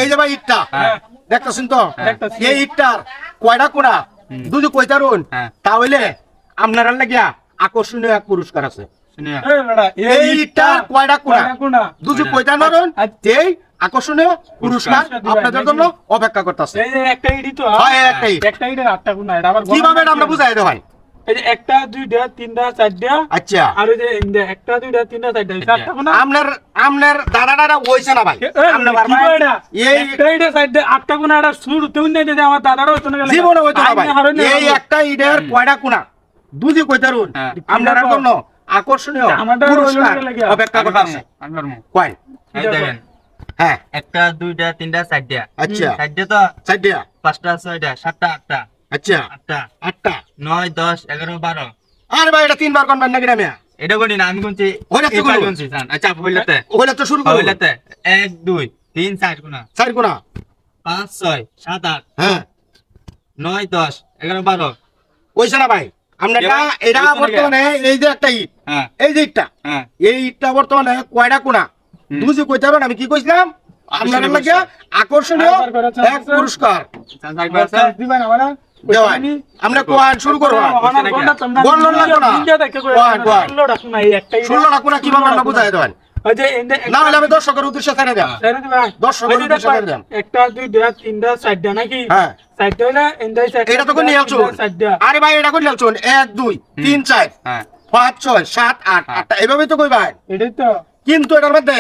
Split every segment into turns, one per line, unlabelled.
এই যে ভাই ইটটা দেখতেছেন তো, এই ইটটার কয়টা কোণা দুজি কইতারুন, তাহলে আপনারা লাগিয়া আকর্ষণীয় এক পুরস্কার আছে। এই ইটটার কয়টা কোণা দুজি কইতারুন, এই আকর্ষণীয় পুরস্কার আপনাদের জন্য অপেক্ষা করতেছে।
একটা ইটই তো, একটা ইটের 8টা কোণা, এটা আবার
কিভাবে আমরা বুঝাই দেব ভাই?
এই যে একটা দুইটা তিনটা চারটা,
আচ্ছা,
আর ওই যে একটা দুইটা তিনটা চারটা, চারটা কোণা।
আমনের দাদাটা হইছে না ভাই?
আমনে বারবার এই একটা ইটের চারটা 8টা কোণা, এটা শুরুতেও নাই যে আমার দাদারা হইতো না,
জীবনে হইতো না ভাই। এই একটা ইটের কয়টা কোণা দুজি কইতারুন, আপনাদের জন্য আকর্ষণীয় পুরস্কার অপেক্ষা করতেছে। কয়
এই দেখেন,
হ্যাঁ,
একটা দুইটা তিনটা চারটা।
আচ্ছা,
চারটা তো
চারটা,
পাঁচটা ছয়টা সাতটা আটটা,
আচ্ছা,
আটটা
আটটা,
9 10 11 12।
আরে ভাই এটা তিনবার কোনবার নাকি না মিয়া?
এটা কোনি না, আমি কোনছি
ওইটা তো
এবার
কোন?
কোনছি জান। আচ্ছা হইলাতে
ওইটা তো শুরু করো।
হইলাতে 1 2 3 4 কোনা,
চার কোণা,
5 6 7 8
হ্যাঁ
9 10 11 12।
ওইছে না ভাই? আমরা এটা বর্তমানে এই যে একটা ইট,
হ্যাঁ
এই যে ইটটা,
হ্যাঁ
এই ইটটা বর্তমানে কয়টা কোণা দুজি কইতে পারবেন? আমি কি কইছিলাম? আপনাদের লাগে আকর্ষণীয় এক পুরস্কার
দিবা না মানে
দেওয়া। আমরা কোয়ান শুরু করব। বললেন না কোনা, কোয়ান
16টা কোণা, এই একটা ইট
16টা কোণা কিভাবে আমরা বুঝাই দেবেন?
ওই যে
না হলে আমি দর্শকের উদ্দেশ্যে ছেড়ে দেব।
ছেড়ে দিবা,
দর্শকের উদ্দেশ্যে ছেড়ে দেব।
একটা দুইটা তিনটা চারটা নাকি?
হ্যাঁ,
চারটা হইলা এন্ডাই চারটা,
এটা তো কোন নিয়ালছো?
চারটা।
আরে ভাই এটা কোন নিয়ালছো? 1 2 3 4
হ্যাঁ
5 6 7 8 8টা এভাবেই তো কই ভাই।
এটাই তো।
কিন্তু এটার মধ্যে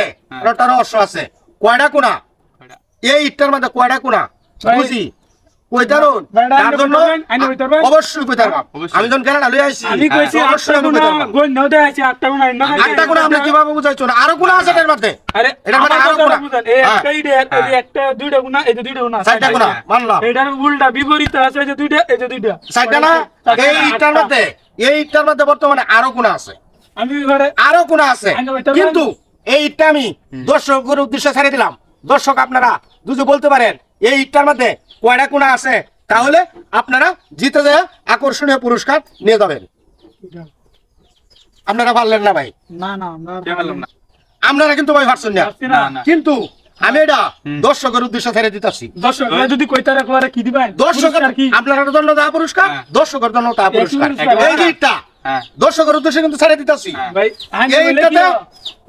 একটা রহস্য আছে। কয়টা কোণা? এই ইটটার মধ্যে কয়টা কোণা বুঝি কইতারুন? তার জন্য অবশ্যই কইতারবা। আমি যখন কেন লই আইছি,
আমি কইছি
অবশ্যই
8টা কোণা, গোল নাও দেই আইছি 8টা কোণা, ইন্ন
8টা কোণা আমরা কিভাবে বুঝাইছো? না আরো কোণা আছে এর মধ্যে?
আরে
এটার মধ্যে আরো কোণা,
এই একটা ইটের এই যে একটা দুইটা কোণা, এই যে দুইটা কোণা,
চারটা কোণা মানলাম।
এটার উল্টা বিপরীত আছে, এই যে দুইটা, এই যে দুইটা,
চারটা না? এই ইটটার মধ্যে, এই ইটটার মধ্যে বর্তমানে আরো কোণা আছে,
আমি ঘরে
আরো কোণা আছে। কিন্তু এই ইটটা আমি দর্শকের উদ্দেশ্যে ছেড়ে দিলাম। দর্শক আপনারা যদি বলতে পারেন এই ইটটার মধ্যে কয়টা কোণা আছে, তাহলে আপনারা জিতে যায় আকর্ষণীয় পুরস্কার নিয়ে যাবেন। আপনারা পারলেন না ভাই?
না না আমরা
বললাম না।
আপনারা কিন্তু ভাই পারছেন না।
পারছি না।
কিন্তু আমি এটা দর্শকের উদ্দেশ্যে ছেড়ে দিতেছি।
দর্শক যদি কইতারে কোয়ারে কি দিবেন?
দর্শকের
কি
আপনার জন্য যা পুরস্কার, দর্শকের জন্য তা পুরস্কার।
পুরস্কার।
এই যে ইটটা
হ্যাঁ
দর্শকের উদ্দেশ্যে কিন্তু ছেড়ে দিতেছি।
ভাই
এই ইটটাতে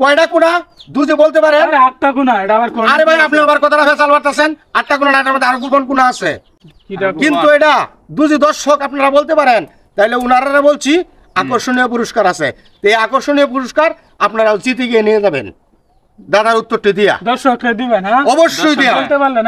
কয়টা কোণা দুজে বলতে পারেন?
আরে 8টা কোণা, এটা আবার কোন?
আরে ভাই আপনি আবার কথাটা ফেসাল মারতেছেন। 8টা কোণা, 8টার মধ্যে আরো কোন কোণা আছে? কিন্তু এটা দুজি দর্শক আপনারা বলতে পারেন, তাইলে উনারা বলছি আকর্ষণীয় পুরস্কার আছে। তো এই আকর্ষণীয় পুরস্কার আপনারা জিতে গিয়ে নিয়ে যাবেন। দাদার উত্তরটি দিয়া
দর্শককে দিবেন, হ্যাঁ
অবশ্যই দিয়া।
বলতে পারলেন।